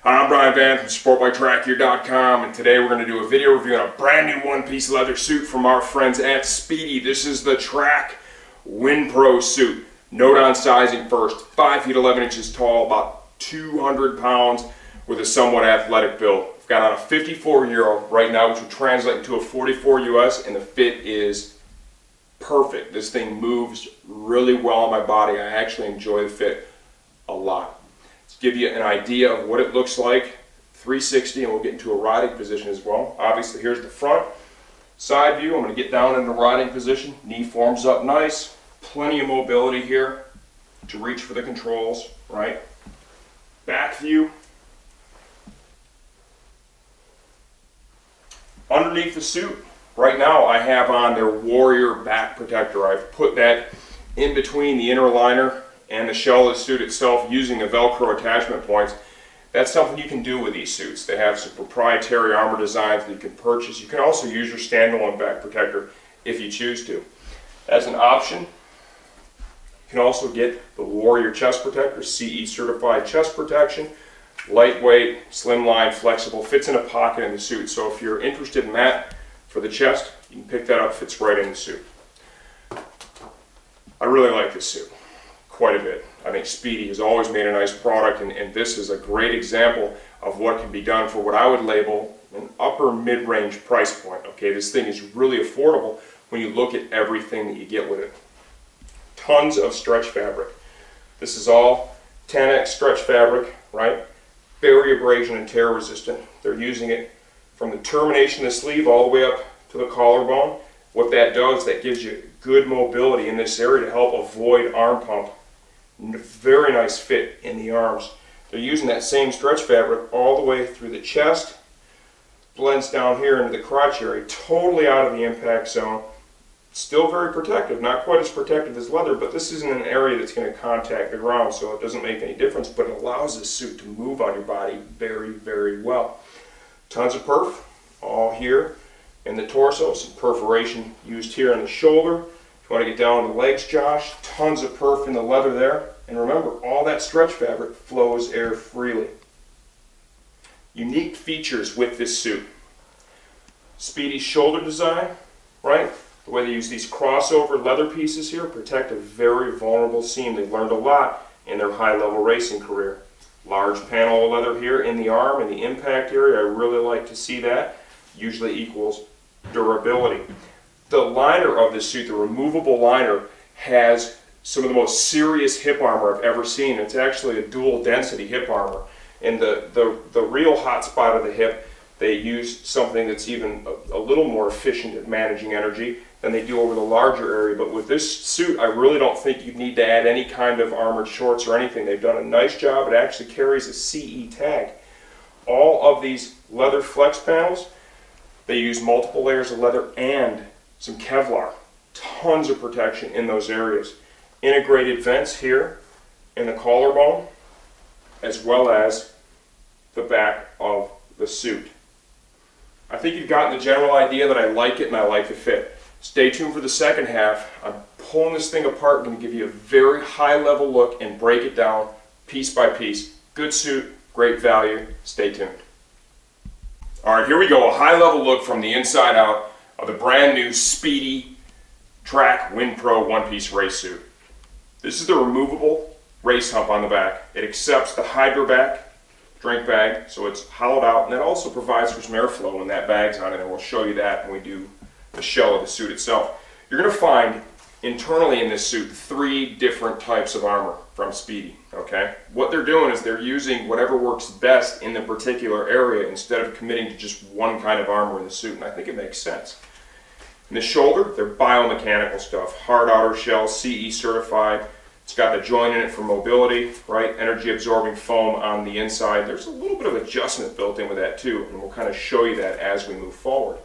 Hi, I'm Brian Van from SportBikeTrackGear.com, and today we're going to do a video review on a brand new one-piece leather suit from our friends at Spidi. This is the Track WinPro suit. Note on sizing first, 5 feet 11 inches tall, about 200 pounds, with a somewhat athletic build. I've got on a 54 Euro right now, which would translate into a 44 US, and the fit is perfect. This thing moves really well on my body. I actually enjoy the fit a lot. To give you an idea of what it looks like, 360, and we'll get into a riding position as well. Obviously, here's the front side view. I'm going to get down into riding position. Knee forms up nice. Plenty of mobility here to reach for the controls, right? Back view. Underneath the suit, right now I have on their Warrior back protector. I've put that in between the inner liner and the shell of the suit itself using the Velcro attachment points. That's something you can do with these suits. They have some proprietary armor designs that you can purchase. You can also use your standalone back protector if you choose to. As an option, you can also get the Warrior chest protector, CE certified chest protection. Lightweight, slimline, flexible, fits in a pocket in the suit. So if you're interested in that for the chest, you can pick that up, fits right in the suit. I really like this suit quite a bit. I think Spidi has always made a nice product, and this is a great example of what can be done for what I would label an upper mid-range price point. Okay, this thing is really affordable when you look at everything that you get with it. Tons of stretch fabric. This is all 10x stretch fabric, right? Very abrasion and tear resistant. They're using it from the termination of the sleeve all the way up to the collarbone. What that does, that gives you good mobility in this area to help avoid arm pump. Very nice fit in the arms. They're using that same stretch fabric all the way through the chest, blends down here into the crotch area, totally out of the impact zone. Still very protective, not quite as protective as leather, but this isn't an area that's going to contact the ground, so it doesn't make any difference, but it allows this suit to move on your body very, very well. Tons of perf, all here in the torso, some perforation used here in the shoulder. If you want to get down to the legs, Josh, tons of perf in the leather there. And remember, all that stretch fabric flows air freely. Unique features with this suit. Spidi's shoulder design, right? The way they use these crossover leather pieces here protect a very vulnerable seam. They've learned a lot in their high-level racing career. Large panel of leather here in the arm and the impact area. I really like to see that. Usually equals durability. The liner of this suit, the removable liner, has some of the most serious hip armor I've ever seen. It's actually a dual density hip armor. And the real hot spot of the hip, they use something that's even a little more efficient at managing energy than they do over the larger area. But with this suit, I really don't think you'd need to add any kind of armored shorts or anything. They've done a nice job. It actually carries a CE tag. All of these leather flex panels, they use multiple layers of leather and some Kevlar. Tons of protection in those areas. Integrated vents here in the collarbone, as well as the back of the suit. I think you've gotten the general idea that I like it and I like the fit. Stay tuned for the second half. I'm pulling this thing apart. I'm going to give you a very high level look and break it down piece by piece. Good suit, great value. Stay tuned. Alright, here we go. A high level look from the inside out of the brand new Spidi Track WinPro one-piece race suit. This is the removable race hump on the back. It accepts the Hydra back drink bag, so it's hollowed out, and it also provides for some airflow when that bag's on it, and we'll show you that when we do the shell of the suit itself. You're going to find internally in this suit 3 different types of armor from Spidi. Okay? What they're doing is they're using whatever works best in the particular area instead of committing to just one kind of armor in the suit, and I think it makes sense. In the shoulder, they're biomechanical stuff. Hard outer shell, CE certified. It's got the joint in it for mobility, right? Energy absorbing foam on the inside. There's a little bit of adjustment built in with that too, and we'll kind of show you that as we move forward.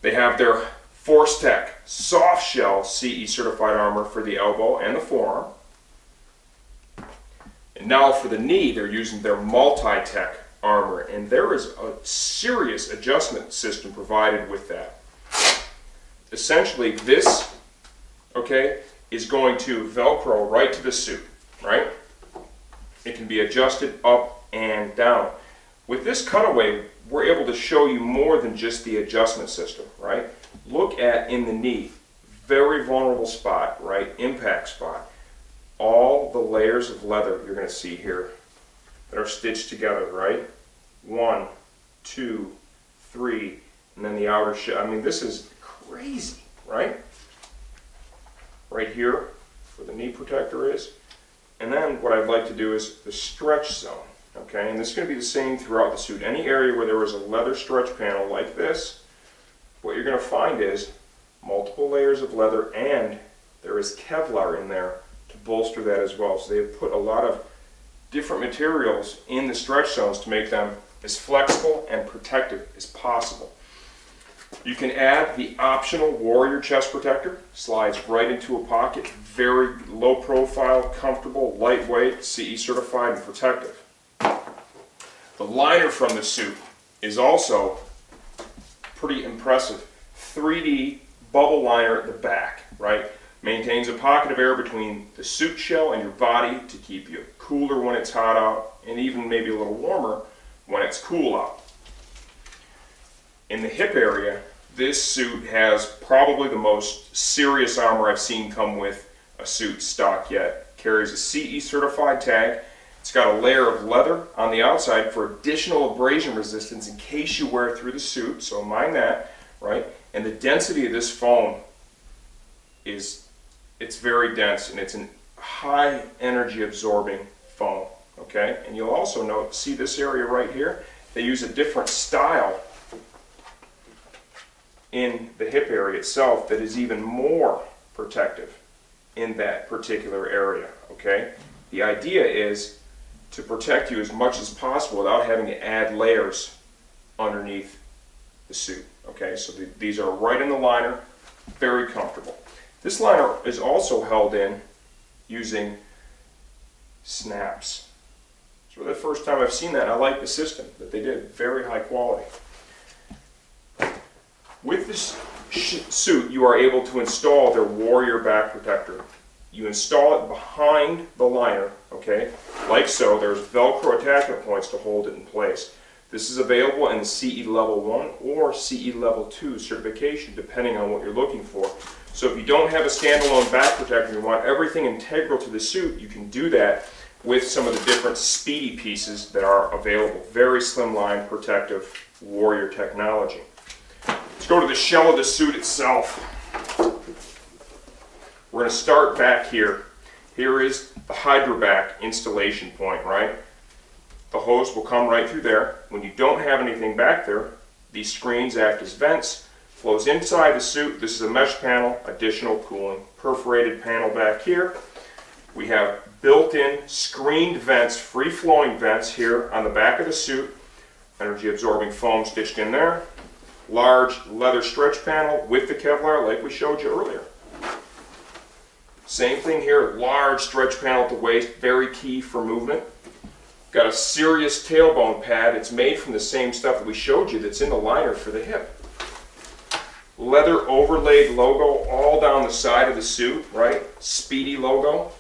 They have their Force Tech soft shell CE certified armor for the elbow and the forearm. And now for the knee, they're using their multi-tech armor, and there is a serious adjustment system provided with that. Essentially, this, okay, is going to Velcro right to the suit, right? It can be adjusted up and down. With this cutaway, we're able to show you more than just the adjustment system, right? Look at in the knee, very vulnerable spot, right? Impact spot. All the layers of leather you're going to see here that are stitched together, right? 1, 2, 3, and then the outer shell. I mean, this is crazy, right? Right here, where the knee protector is. And then what I'd like to do is the stretch zone, okay? And this is going to be the same throughout the suit. Any area where there was a leather stretch panel like this, what you're going to find is multiple layers of leather, and there is Kevlar in there to bolster that as well. So they've put a lot of different materials in the stretch zones to make them as flexible and protective as possible. You can add the optional Warrior chest protector. Slides right into a pocket. Very low profile, comfortable, lightweight, CE certified, and protective. The liner from the suit is also pretty impressive. 3D bubble liner at the back, right? Maintains a pocket of air between the suit shell and your body to keep you cooler when it's hot out, and even maybe a little warmer when it's cool out. In the hip area, this suit has probably the most serious armor I've seen come with a suit stock yet. Carries a CE certified tag. It's got a layer of leather on the outside for additional abrasion resistance in case you wear it through the suit, so mind that, right? And the density of this foam it's very dense, and it's a high energy absorbing foam, okay? And you'll also see this area right here, they use a different style in the hip area itself that is even more protective in that particular area, okay? The idea is to protect you as much as possible without having to add layers underneath the suit, okay? So these are right in the liner, very comfortable. This liner is also held in using snaps. So the first time I've seen that, I like the system that they did, very high quality. With this suit, you are able to install their Warrior back protector. You install it behind the liner, okay, like so. There's Velcro attachment points to hold it in place. This is available in the CE Level 1 or CE Level 2 certification, depending on what you're looking for. So if you don't have a standalone back protector and you want everything integral to the suit, you can do that with some of the different Spidi pieces that are available. Very slimline, protective Warrior technology. Let's go to the shell of the suit itself. We're going to start back here. Here is the Hydra back installation point, right? The hose will come right through there. When you don't have anything back there, these screens act as vents. Flows inside the suit. This is a mesh panel, additional cooling. Perforated panel back here. We have built-in screened vents, free-flowing vents here on the back of the suit. Energy absorbing foam stitched in there. Large leather stretch panel with the Kevlar like we showed you earlier. Same thing here, large stretch panel at the waist, very key for movement. Got a serious tailbone pad. It's made from the same stuff that we showed you that's in the liner for the hip. Leather overlaid logo all down the side of the suit, right? Spidi logo.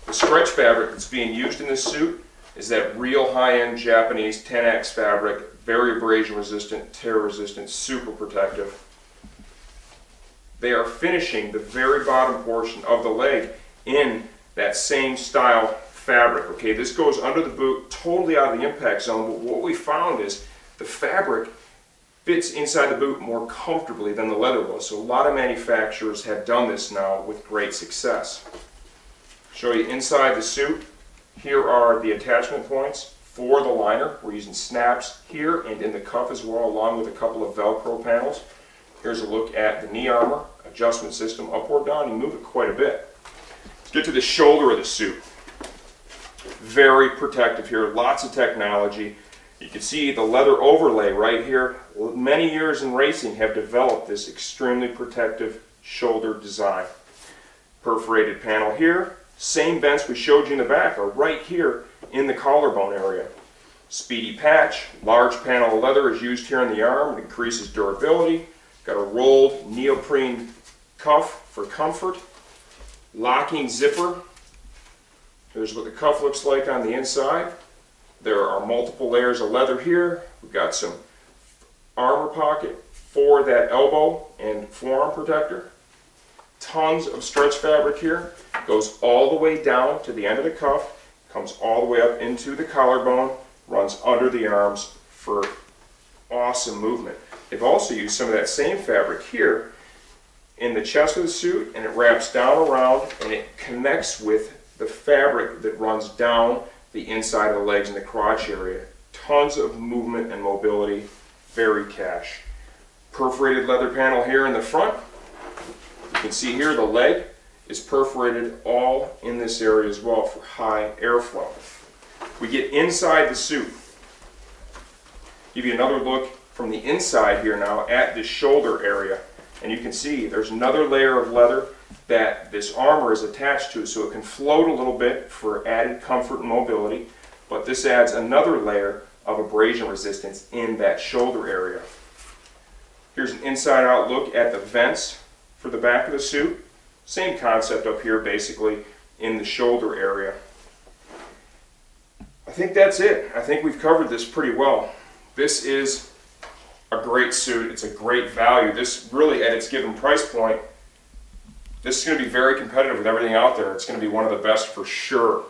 The stretch fabric that's being used in this suit is that real high-end Japanese 10X fabric, very abrasion resistant, tear resistant, super protective. They are finishing the very bottom portion of the leg in that same style fabric. Okay, this goes under the boot, totally out of the impact zone, but what we found is the fabric fits inside the boot more comfortably than the leather was. So a lot of manufacturers have done this now with great success. Show you inside the suit. Here are the attachment points for the liner. We're using snaps here and in the cuff as well, along with a couple of Velcro panels. Here's a look at the knee armor, adjustment system, up or down. You move it quite a bit. Let's get to the shoulder of the suit. Very protective here, lots of technology. You can see the leather overlay right here. Many years in racing have developed this extremely protective shoulder design. Perforated panel here. Same vents we showed you in the back are right here in the collarbone area. Spidi patch, large panel of leather is used here on the arm. It increases durability. Got a rolled neoprene cuff for comfort. Locking zipper Here's what the cuff looks like on the inside. There are multiple layers of leather here. We've got some armor pocket for that elbow and forearm protector. Tons of stretch fabric here. Goes all the way down to the end of the cuff, comes all the way up into the collarbone, runs under the arms for awesome movement. They've also used some of that same fabric here in the chest of the suit, and it wraps down around and it connects with the fabric that runs down the inside of the legs and the crotch area. Tons of movement and mobility, very cash. Perforated leather panel here in the front. You can see here the leg is perforated all in this area as well for high airflow. We get inside the suit. Give you another look from the inside here now at the shoulder area. And you can see there's another layer of leather that this armor is attached to, so it can float a little bit for added comfort and mobility, but this adds another layer of abrasion resistance in that shoulder area. Here's an inside out look at the vents for the back of the suit. Same concept up here basically in the shoulder area. I think that's it. I think we've covered this pretty well. This is a great suit. It's a great value. This really, at its given price point, this is going to be very competitive with everything out there. It's going to be one of the best for sure.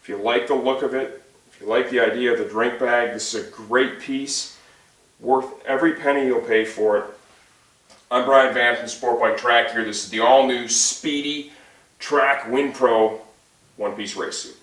If you like the look of it, if you like the idea of the drink bag, this is a great piece. Worth every penny you'll pay for it. I'm Brian Van from Sport Bike Track here. This is the all-new Spidi Track Win Pro one-piece race suit.